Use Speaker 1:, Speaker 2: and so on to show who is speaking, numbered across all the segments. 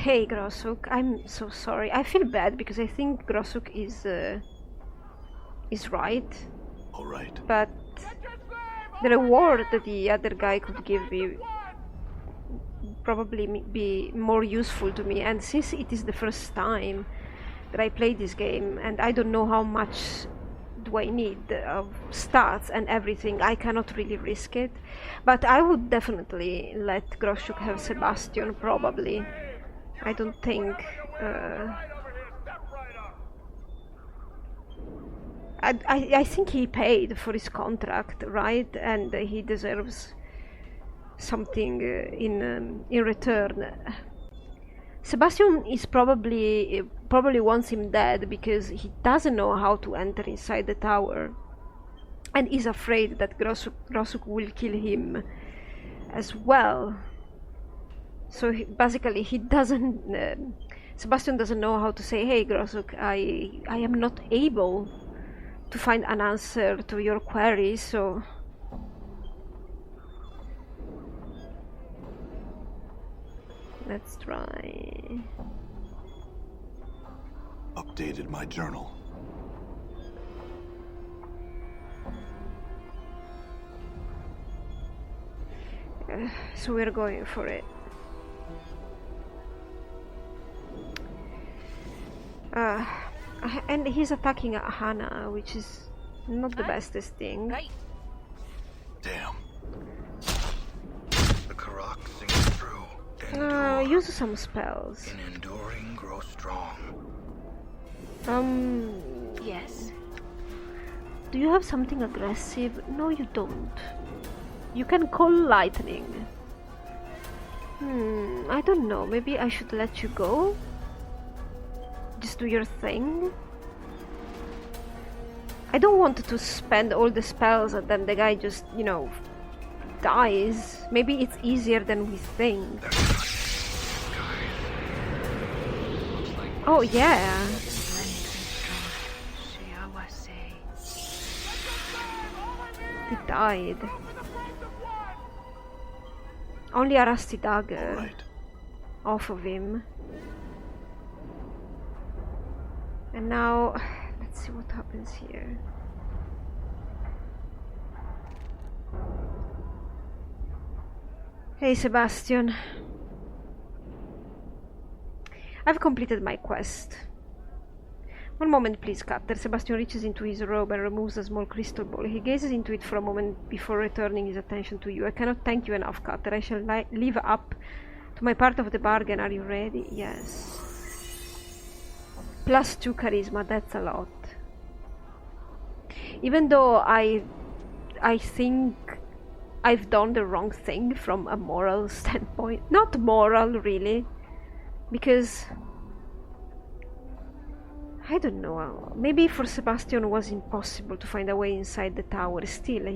Speaker 1: Hey Grossuk, I'm so sorry. I feel bad because I think Grossuk is right.
Speaker 2: All right.
Speaker 1: But the reward that the other guy could give me probably be more useful to me, and since it is the first time that I play this game and I don't know how much do I need of stats and everything, I cannot really risk it. But I would definitely let Groshuk have Sebastian, probably. I don't think I think he paid for his contract, right? And he deserves something in return. Sebastian is probably wants him dead because he doesn't know how to enter inside the tower, and is afraid that Grossuk will kill him as well. So basically, he doesn't. Sebastian doesn't know how to say, "Hey, Grossuk, I am not able to find an answer to your query, so." Let's try.
Speaker 2: Updated my journal.
Speaker 1: So we're going for it. And he's attacking Hana, which is not the bestest thing.
Speaker 3: Right.
Speaker 2: Damn.
Speaker 4: The Karak sings through. Endure.
Speaker 1: Use some spells.
Speaker 4: In enduring, grow strong.
Speaker 1: Yes. Do you have something aggressive? No, you don't. You can call lightning. I don't know. Maybe I should let you go? Just do your thing? I don't want to spend all the spells and then the guy just, you know, dies. Maybe it's easier than we think. Oh yeah. He died. Only a rusty dagger
Speaker 2: Right.
Speaker 1: off of him. And now, let's see what happens here. Hey Sebastian. I've completed my quest. One moment please, Captain. Sebastian reaches into his robe and removes a small crystal ball. He gazes into it for a moment before returning his attention to you. I cannot thank you enough, Captain. I shall live up to my part of the bargain. Are you ready? Yes. +2 charisma, that's a lot. Even though I think I've done the wrong thing from a moral standpoint. Not moral, really. Because I don't know, maybe for Sebastian it was impossible to find a way inside the tower. Still,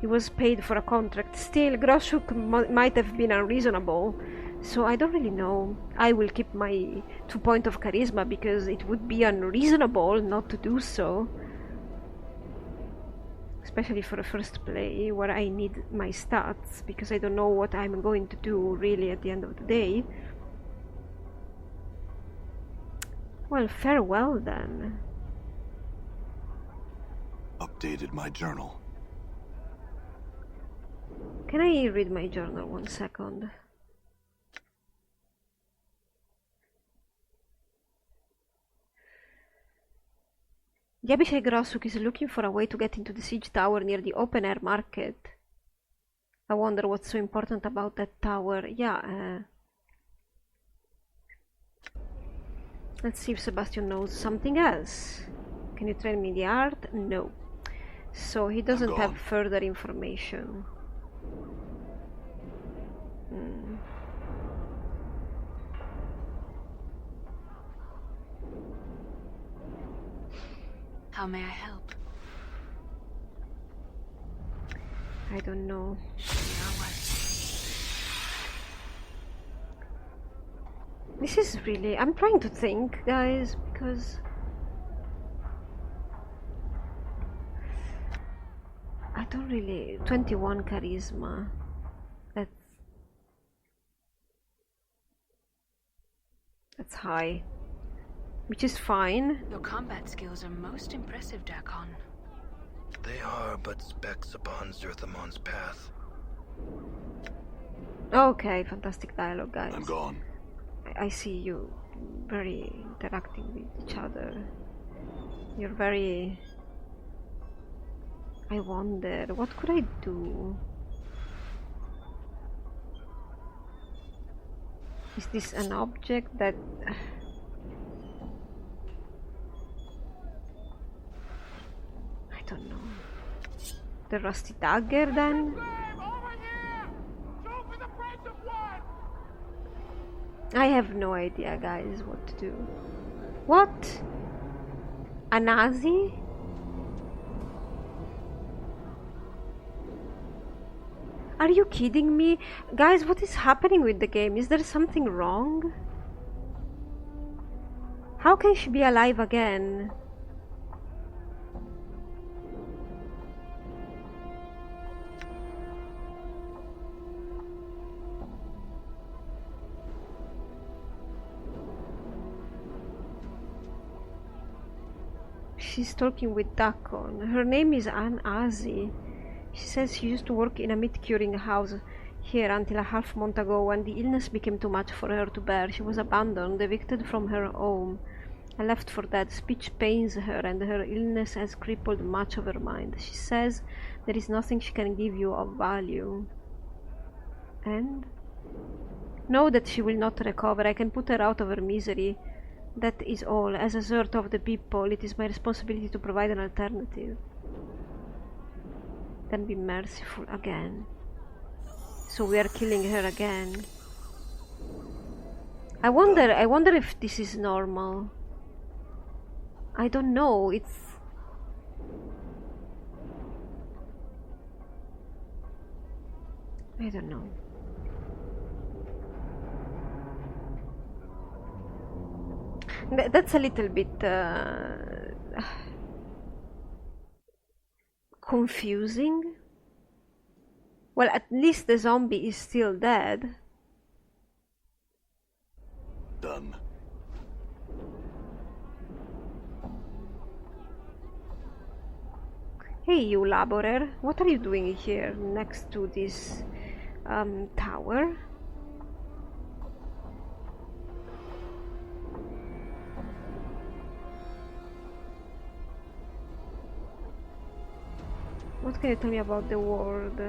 Speaker 1: he was paid for a contract. Still, Groshuk might have been unreasonable, so I don't really know. I will keep my 2 points of charisma because it would be unreasonable not to do so. Especially for a first play where I need my stats, because I don't know what I'm going to do really at the end of the day. Well, farewell then.
Speaker 2: Updated my journal.
Speaker 1: Can I read my journal 1 second? Yabishai Grossuk is looking for a way to get into the siege tower near the open air market. I wonder what's so important about that tower. Yeah, let's see if Sebastian knows something else. Can you train me in the art? No. So he doesn't have further information.
Speaker 3: How may I help?
Speaker 1: I don't know. This is really... I'm trying to think, guys, because... I don't really... 21 charisma. That's... high, which is fine.
Speaker 3: Your combat skills are most impressive, Dakon.
Speaker 4: They are but specks upon Zerthamon's path.
Speaker 1: Okay, fantastic dialogue, guys.
Speaker 2: I'm gone.
Speaker 1: I see you very interacting with each other. You're very... I wonder, what could I do? Is this an object that... I don't know. The rusty dagger then? I have no idea, guys, what to do. What? A Nazi? Are you kidding me? Guys, what is happening with the game? Is there something wrong? How can she be alive again? She's talking with Dakon. Her name is Ann Azi. She says she used to work in a meat-curing house here until a half month ago when the illness became too much for her to bear. She was abandoned, evicted from her home, and left for dead. Speech pains her, and her illness has crippled much of her mind. She says there is nothing she can give you of value. And? Know that she will not recover. I can put her out of her misery. That is all. As a sort of the people, it is my responsibility to provide an alternative. Then be merciful again. So we are killing her again. I wonder if this is normal. I don't know, it's... I don't know. That's a little bit confusing. Well, at least the zombie is still dead.
Speaker 2: Done.
Speaker 1: Hey, you laborer, what are you doing here next to this tower? What can you tell me about the world?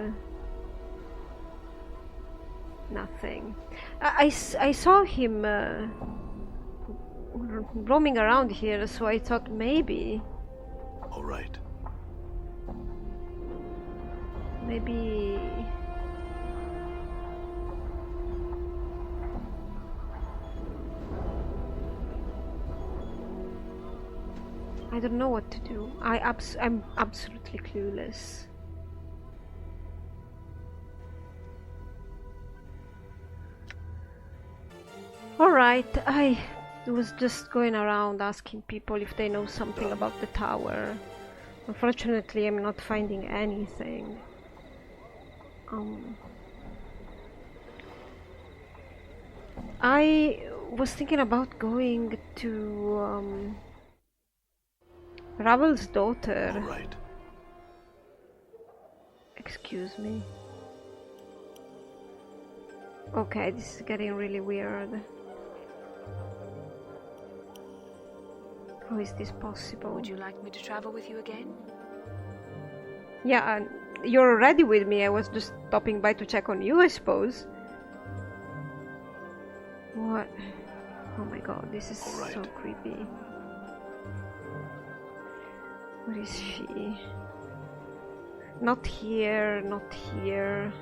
Speaker 1: Nothing. I saw him roaming around here, so I thought maybe...
Speaker 2: All right.
Speaker 1: Maybe... I don't know what to do. I'm absolutely clueless. Alright, I was just going around asking people if they know something about the tower. Unfortunately, I'm not finding anything. I was thinking about going to Ravel's daughter.
Speaker 2: All right.
Speaker 1: Excuse me. Okay, this is getting really weird. How is this possible?
Speaker 3: Would you like me to travel with you again?
Speaker 1: Yeah, you're already with me. I was just stopping by to check on you, I suppose. What? Oh my god, this is so creepy. Where is she? Not here, not here.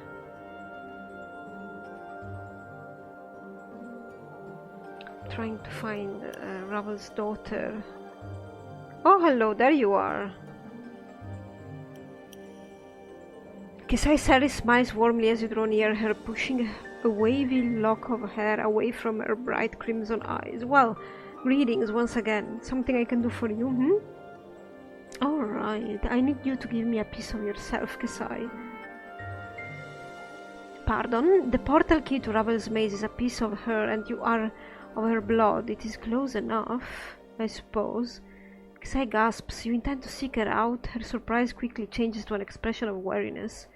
Speaker 1: Trying to find Ravel's daughter. Oh, hello, there you are. Kisai smiles warmly as you draw near her, pushing a wavy lock of hair away from her bright crimson eyes. Well, greetings once again. Something I can do for you, Alright, I need you to give me a piece of yourself, Kisai. Pardon? The portal key to Ravel's maze is a piece of her, and you are of her blood. It is close enough, I suppose. Sai gasps. You intend to seek her out? Her surprise quickly changes to an expression of weariness.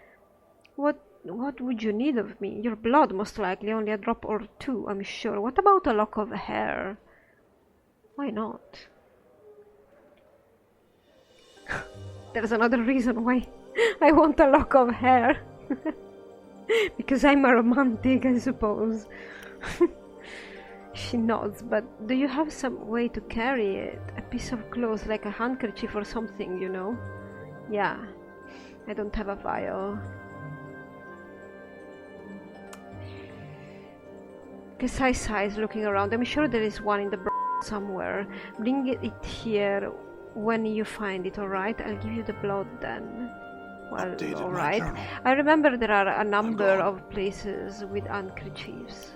Speaker 1: What would you need of me? Your blood, most likely. Only a drop or two, I'm sure. What about a lock of hair? Why not? There's another reason why I want a lock of hair. Because I'm a romantic, I suppose. She nods, but do you have some way to carry it? A piece of cloth, like a handkerchief or something, you know? Yeah, I don't have a vial. Kesai sighs, looking around. I'm sure there is one in the somewhere. Bring it here when you find it, alright? I'll give you the blood then. Well, alright. I remember there are a number of places with handkerchiefs.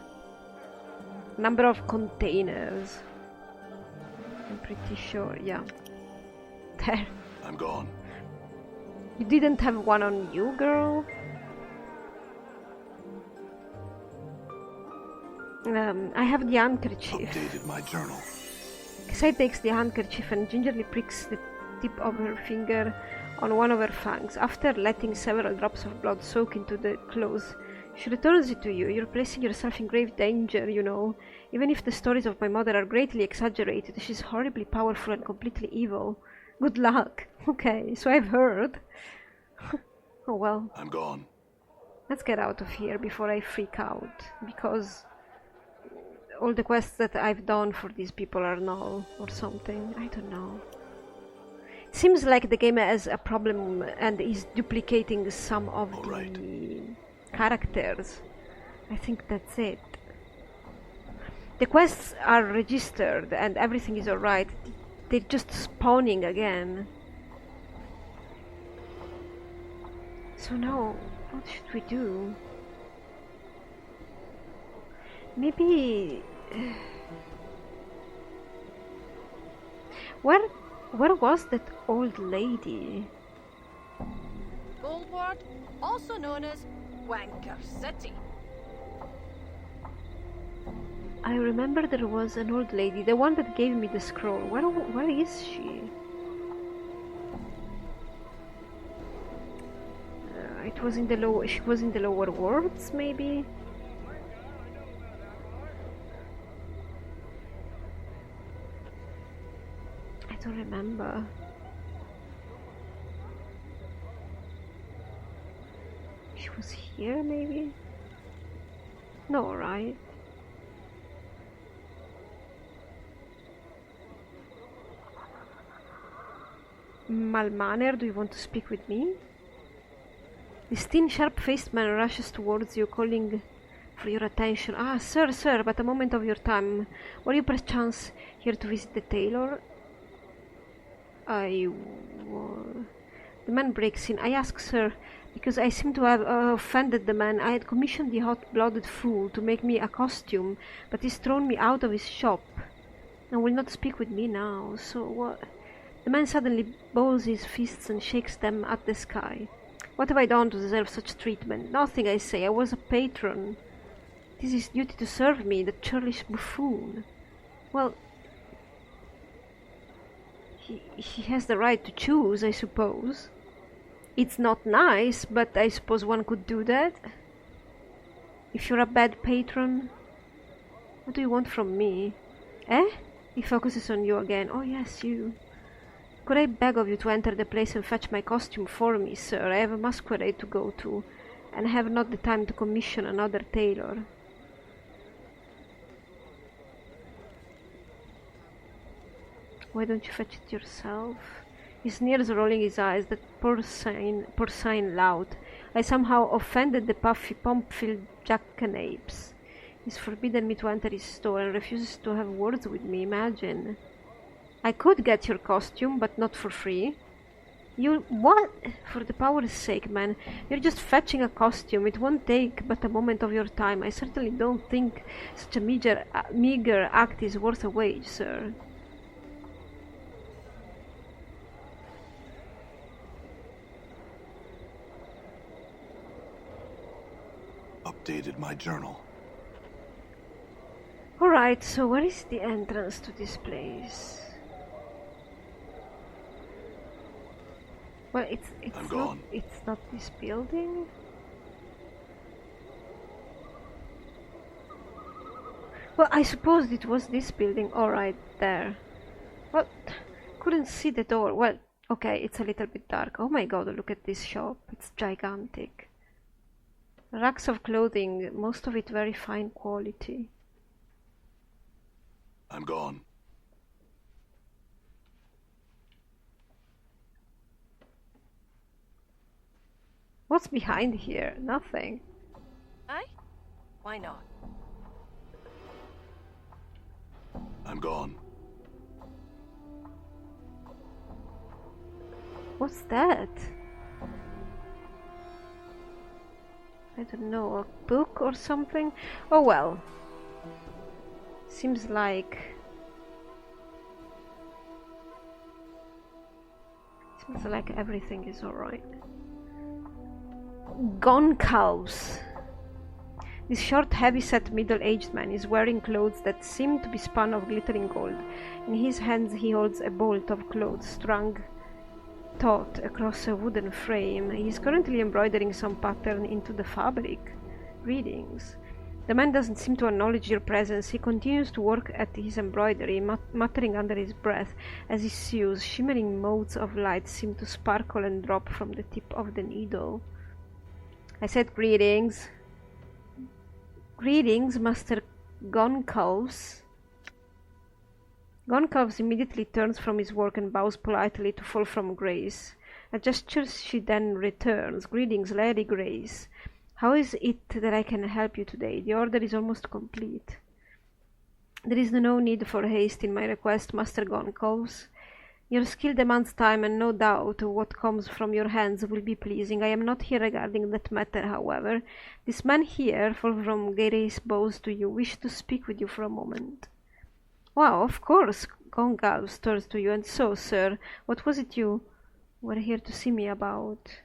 Speaker 1: Number of containers. I'm pretty sure, yeah. There.
Speaker 2: I'm gone.
Speaker 1: You didn't have one on you, girl? I have the handkerchief.
Speaker 2: Updated my journal.
Speaker 1: Kasai takes the handkerchief and gingerly pricks the tip of her finger on one of her fangs. After letting several drops of blood soak into the cloth, she returns it to you. You're placing yourself in grave danger, you know. Even if the stories of my mother are greatly exaggerated, she's horribly powerful and completely evil. Good luck. Okay, so I've heard. Oh well.
Speaker 2: I'm gone.
Speaker 1: Let's get out of here before I freak out, because all the quests that I've done for these people are null or something. I don't know. It seems like the game has a problem and is duplicating some of the characters. I think that's it. The quests are registered and everything is alright. They're just spawning again. So now, what should we do? Maybe... Where was that old lady?
Speaker 5: Goldward, also known as Wanker City.
Speaker 1: I remember there was an old lady, the one that gave me the scroll. Where is she? It was in the she was in the lower wards, maybe? I don't remember. She was here, maybe? No, right? Malmanner, do you want to speak with me? This thin, sharp-faced man rushes towards you, calling for your attention. Ah, sir, but a moment of your time. Were you perchance here to visit the tailor? The man breaks in. I ask, sir, because I seem to have offended the man. I had commissioned the hot-blooded fool to make me a costume, but he's thrown me out of his shop and will not speak with me now. So what? The man suddenly balls his fists and shakes them at the sky. What have I done to deserve such treatment? Nothing, I say. I was a patron. It is his duty to serve me, the churlish buffoon. Well, he has the right to choose, I suppose. It's not nice, but I suppose one could do that. If you're a bad patron, what do you want from me? Eh? He focuses on you again. Oh yes, you. Could I beg of you to enter the place and fetch my costume for me, sir? I have a masquerade to go to, and have not the time to commission another tailor. Why don't you fetch it yourself? He sneers, rolling his eyes. That porcine lout. I somehow offended the puffy, pomp-filled jackanapes. He's forbidden me to enter his store and refuses to have words with me, imagine. I could get your costume, but not for free. You... what? For the power's sake, man. You're just fetching a costume. It won't take but a moment of your time. I certainly don't think such a meager act is worth a wage, sir.
Speaker 2: Updated my journal.
Speaker 1: Alright. Right, so where is the entrance to this place? Well, it's
Speaker 2: I'm
Speaker 1: not
Speaker 2: gone.
Speaker 1: it's not this building. Well, I suppose it was this building. All right, there. Well, couldn't see the door. Well, okay, it's a little bit dark. Oh my god, look at this shop. It's gigantic. Racks of clothing, most of it very fine quality.
Speaker 2: I'm gone.
Speaker 1: What's behind here? Nothing.
Speaker 5: Aye? Why not?
Speaker 2: I'm gone.
Speaker 1: What's that? I don't know, a book or something? Oh well. Seems like everything is alright. Gone cows. This short, heavy-set, middle-aged man is wearing clothes that seem to be spun of glittering gold. In his hands he holds a bolt of clothes strung taut across a wooden frame. He is currently embroidering some pattern into the fabric. Greetings. The man doesn't seem to acknowledge your presence. He continues to work at his embroidery, muttering under his breath as he sews. Shimmering motes of light seem to sparkle and drop from the tip of the needle. I said greetings. Greetings, Master Goncalves. Goncalves immediately turns from his work and bows politely to fall from grace. A gesture she then returns. Greetings, Lady Grace. How is it that I can help you today? The order is almost complete. There is no need for haste in my request, Master Goncalves. Your skill demands time, and no doubt what comes from your hands will be pleasing. I am not here regarding that matter, however. This man here, from Grace, bows to you, wished to speak with you for a moment. Wow, of course, Goncalves turns to you. And so, sir, what was it you were here to see me about?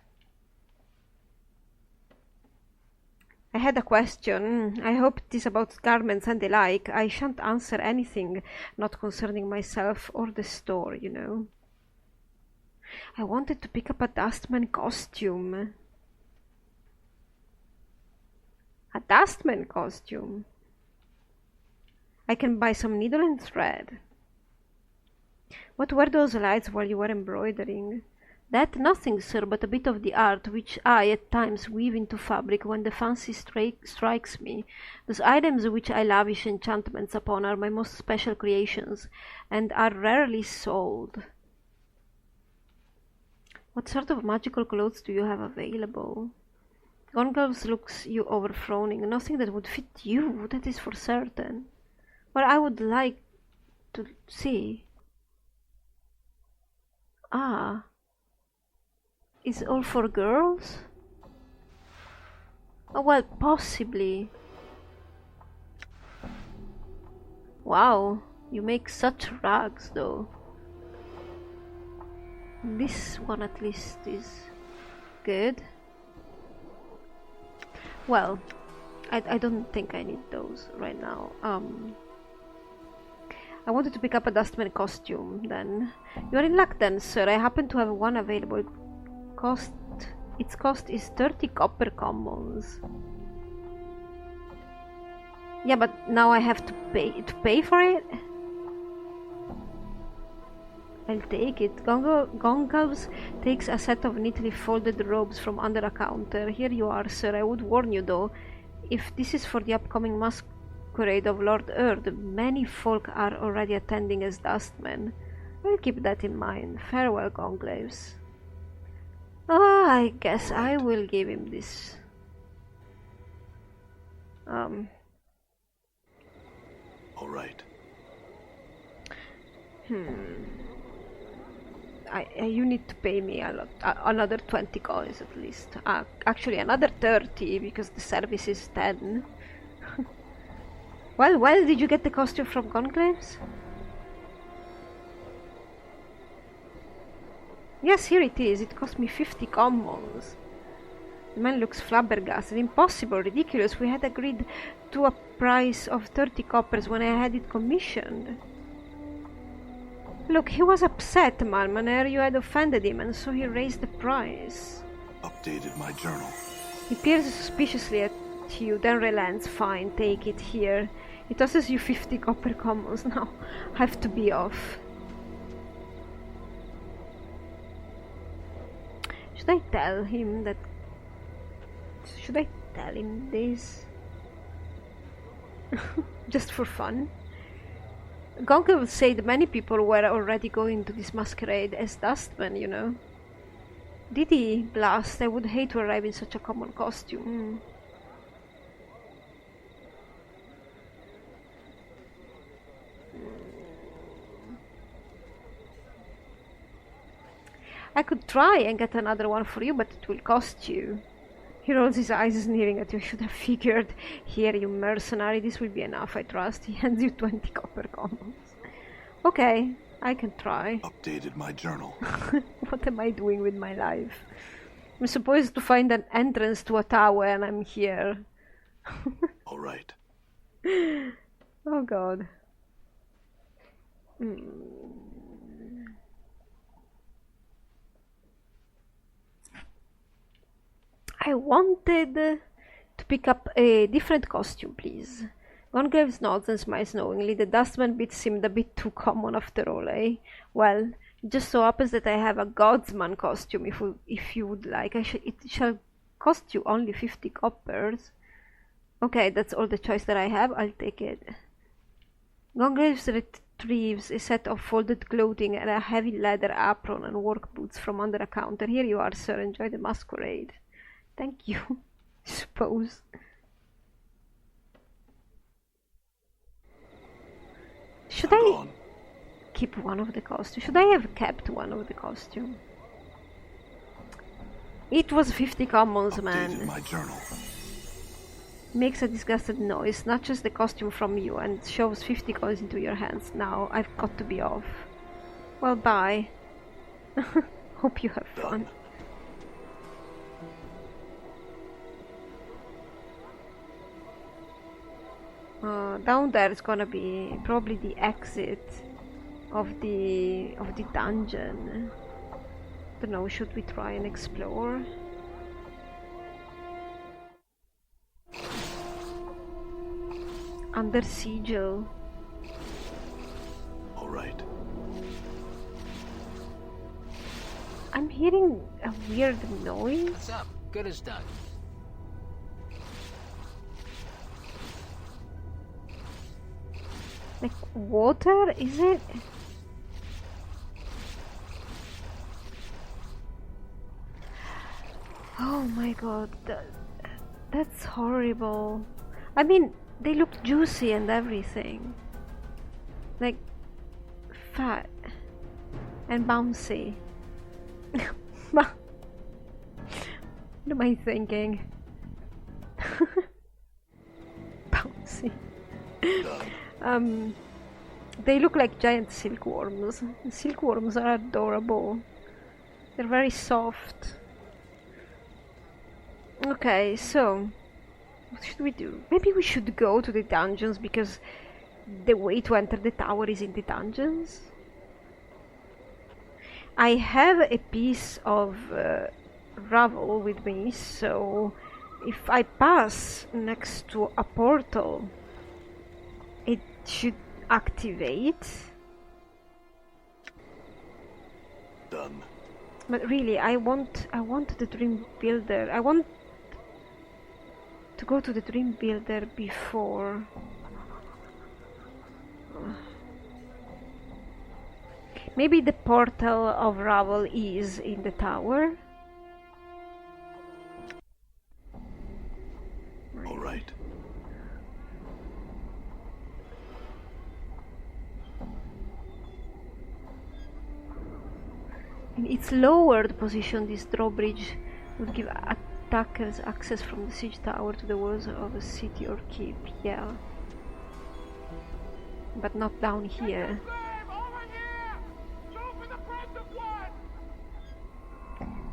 Speaker 1: I had a question. I hope it is about garments and the like. I shan't answer anything not concerning myself or the store, you know. I wanted to pick up a dustman costume. A dustman costume? I can buy some needle and thread. What were those lights while you were embroidering? That nothing, sir, but a bit of the art which I at times weave into fabric when the fancy strikes me. Those items which I lavish enchantments upon are my most special creations, and are rarely sold. What sort of magical clothes do you have available? Goncalves looks you over frowning. Nothing that would fit you, that is for certain. Well, I would like to see. Ah. Is all for girls? Oh, well, possibly. Wow, you make such rags, though. This one at least is good. Well, I don't think I need those right now. I wanted to pick up a dustman costume, then. You are in luck then, sir. I happen to have one available. Its cost is 30 copper commons. Yeah, but now I have to pay for it? I'll take it. Goncalves takes a set of neatly folded robes from under a counter. Here you are, sir. I would warn you, though, if this is for the upcoming masquerade of Lord Erd, many folk are already attending as dustmen. I'll keep that in mind. Farewell, Goncalves. I guess I will give him this.
Speaker 2: All right.
Speaker 1: You need to pay me a lot, another 20 coins at least. Actually, another 30 because the service is 10. Well, did you get the costume from Goncalves? Yes, here it is. It cost me 50 commons. The man looks flabbergasted. Impossible, ridiculous. We had agreed to a price of 30 coppers when I had it commissioned. Look, he was upset, Malmaner. You had offended him, and so he raised the price.
Speaker 2: Updated my journal.
Speaker 1: He peers suspiciously at you, then relents. Fine, take it here. He tosses you 50 copper commons. Now I have to be off. Should I tell him that? Should I tell him this? Just for fun? Gonka would say that many people were already going to this masquerade as dustmen, you know. Did he? Blast, I would hate to arrive in such a common costume. I could try and get another one for you, but it will cost you. He rolls his eyes, sneering at you. I should have figured. Here, you mercenary, this will be enough, I trust. He hands you 20 copper commons. Okay, I can try.
Speaker 2: Updated my journal.
Speaker 1: What am I doing with my life? I'm supposed to find an entrance to a tower and I'm here.
Speaker 2: All right.
Speaker 1: Oh god. I wanted to pick up a different costume, please. Gongraves nods and smiles knowingly. The dustman bit seemed a bit too common after all, eh? Well, it just so happens that I have a Godsman costume, if you would like. It shall cost you only 50 coppers. Okay, that's all the choice that I have. I'll take it. Gongraves retrieves a set of folded clothing and a heavy leather apron and work boots from under a counter. Here you are, sir. Enjoy the masquerade. Thank you, I suppose. Should I keep one of the costumes? Should I have kept one of the costume? It was 50 commons, man.
Speaker 2: My journal.
Speaker 1: Makes a disgusted noise, snatches the costume from you and shoves 50 coins into your hands. Now I've got to be off. Well, bye. Hope you have fun. Down there is gonna be probably the exit of the dungeon. Don't know, should we try and explore? Under sigil.
Speaker 2: All right.
Speaker 1: I'm hearing a weird noise.
Speaker 6: What's up? Good as done.
Speaker 1: Like water, is it? Oh my god, that's horrible. I mean, they look juicy and everything. Like, fat and bouncy. What am I thinking? Bouncy. They look like giant silkworms. Silkworms are adorable. They're very soft. Okay, so what should we do? Maybe we should go to the dungeons because the way to enter the tower is in the dungeons. I have a piece of gravel with me, so if I pass next to a portal, it should activate.
Speaker 2: Done.
Speaker 1: But really, I want the Dream Builder. I want to go to the Dream Builder before. Maybe the portal of Ravel is in the tower.
Speaker 2: All right.
Speaker 1: In its lowered position, this drawbridge would give attackers access from the siege tower to the walls of a city or keep. Yeah, but not down here.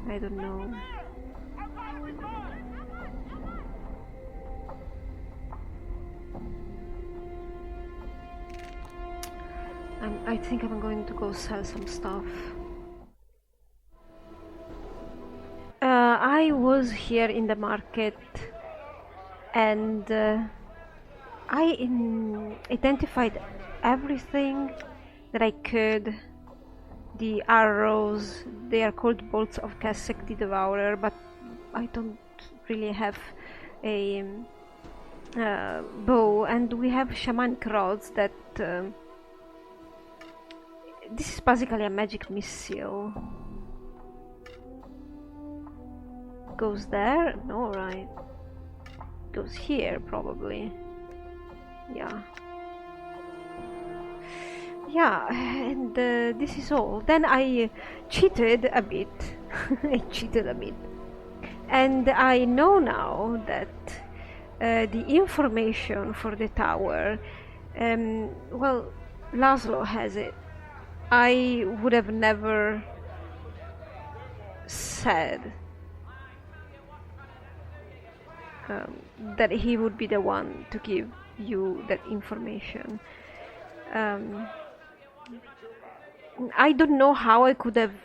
Speaker 1: I don't know. I think I'm going to go sell some stuff. I was here in the market and identified everything that I could. The arrows, they are called bolts of Kasek the Devourer, but I don't really have a bow, and we have shamanic rods that this is basically a magic missile. Goes there? No, right. Goes here, probably. Yeah. Yeah, and this is all. Then I cheated a bit. I cheated a bit. And I know now that the information for the tower, well, Laszlo has it. I would have never said that he would be the one to give you that information. I don't know how I could have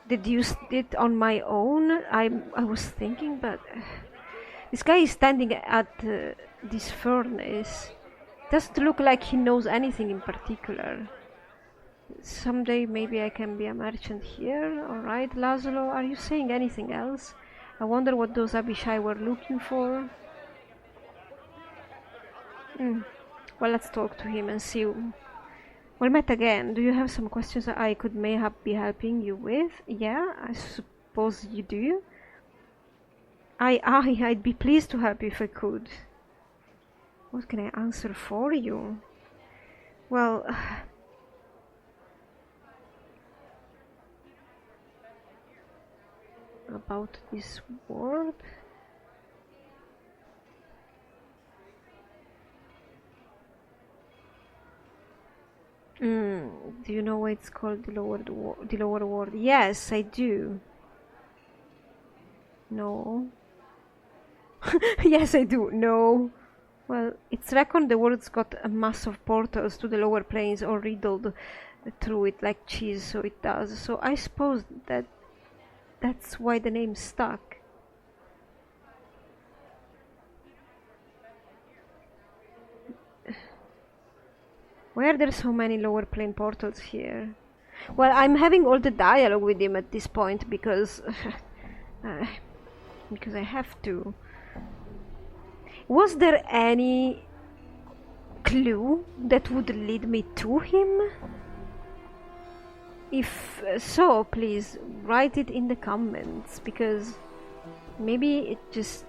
Speaker 1: deduced it on my own. I was thinking, but this guy is standing at this furnace. Doesn't look like he knows anything in particular. Someday maybe I can be a merchant here. Alright, Laszlo, are you saying anything else? I wonder what those Abishai were looking for. Well, let's talk to him and see. Well, met again. Do you have some questions that I could be helping you with? Yeah, I suppose you do. I'd be pleased to help you if I could. What can I answer for you? Well, about this word? Do you know why it's called the lower ward? Yes, I do. No. Yes, I do. No. Well, it's reckoned the world's got a mass of portals to the lower planes all riddled through it like cheese, so it does. So I suppose that's why the name stuck. Why are there so many lower plane portals here? Well, I'm having all the dialogue with him at this point because because I have to. Was there any clue that would lead me to him? If so, please write it in the comments, because maybe it just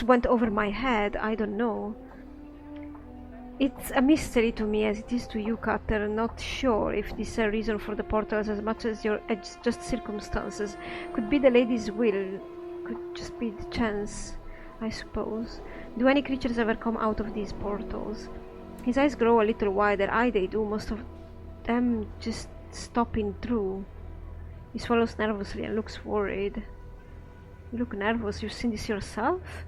Speaker 1: went over my head. I don't know. It's a mystery to me as it is to you, Cutter. Not sure if this is a reason for the portals as much as it's just circumstances. Could be the lady's will. Could just be the chance, I suppose. Do any creatures ever come out of these portals? His eyes grow a little wider. Aye, they do. Most of them just stopping through. He swallows nervously and looks worried. You look nervous. You've seen this yourself?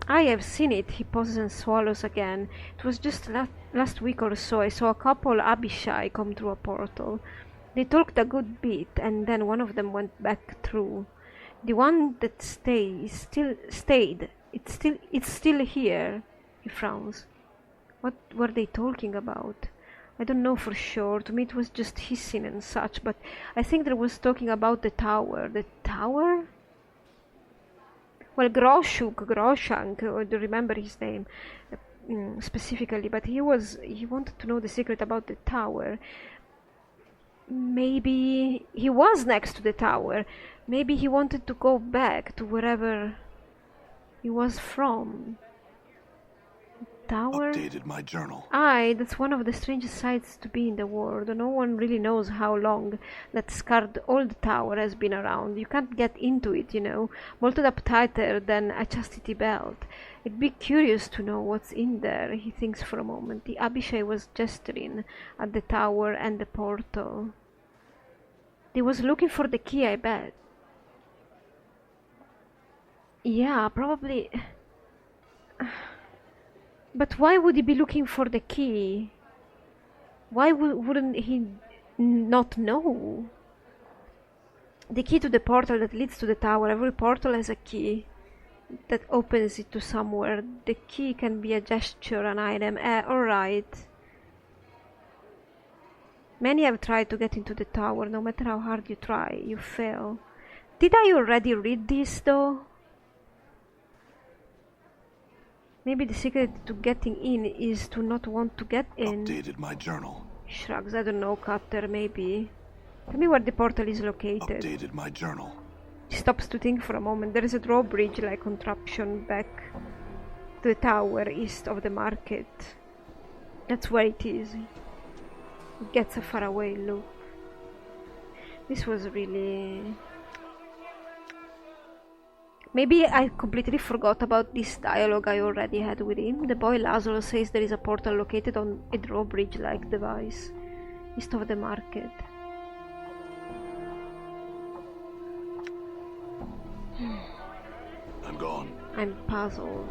Speaker 1: I have seen it. He pauses and swallows again. It was just last week or so. I saw a couple Abishai come through a portal. They talked a good bit, and then one of them went back through. The one that stayed. It's still here. He frowns. What were they talking about? I don't know for sure. To me it was just hissing and such, but I think there was talking about the tower. The tower? Well, Groshank, I don't remember his name specifically, but he wanted to know the secret about the tower. Maybe he was next to the tower. Maybe he wanted to go back to wherever he was from. Tower?
Speaker 2: Updated my journal.
Speaker 1: Aye, that's one of the strangest sights to be in the world. No one really knows how long that scarred old tower has been around. You can't get into it, you know, bolted up tighter than a chastity belt. I'd be curious to know what's in there. He thinks for a moment. The Abishai was gesturing at the tower and the portal. He was looking for the key, I bet. Yeah, probably. But why would he be looking for the key? Why wouldn't he not know? The key to the portal that leads to the tower. Every portal has a key that opens it to somewhere. The key can be a gesture, an item. Alright. Many have tried to get into the tower. No matter how hard you try, you fail. Did I already read this though? Maybe the secret to getting in is to not want to get in.
Speaker 2: Updated my journal.
Speaker 1: Shrugs, I don't know, Cutter, maybe. Tell me where the portal is located.
Speaker 2: Updated my journal.
Speaker 1: He stops to think for a moment. There is a drawbridge-like contraption back to the tower east of the market. That's where it is. It gets a faraway look. This was really... Maybe I completely forgot about this dialogue I already had with him. The boy Lazarus says there is a portal located on a drawbridge-like device, east of the market.
Speaker 2: I'm gone.
Speaker 1: I'm puzzled.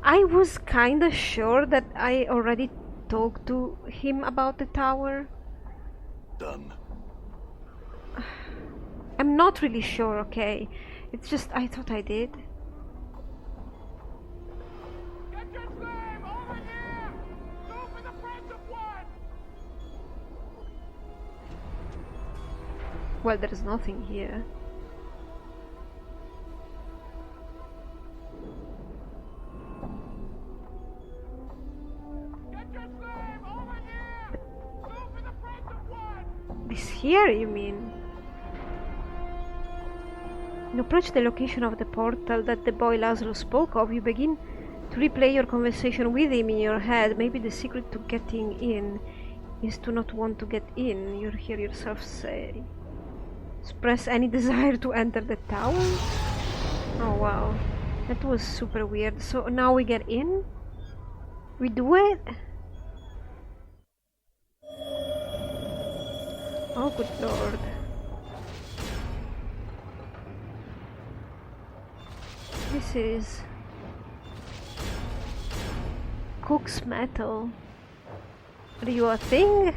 Speaker 1: I was kinda sure that I already talked to him about the tower.
Speaker 2: Done.
Speaker 1: I'm not really sure, okay? It's just, I thought I did.
Speaker 6: Get your flame over here! Go for the front of one!
Speaker 1: Well, there's nothing here.
Speaker 6: Get your flame over here! Go for the front of one!
Speaker 1: This here, you mean? You approach the location of the portal that the boy Lazarus spoke of. You begin to replay your conversation with him in your head. Maybe the secret to getting in is to not want to get in. You hear yourself say. Express any desire to enter the tower? Oh wow. That was super weird. So now we get in? We do it? Oh good lord. This is Cook's metal. Are you a thing?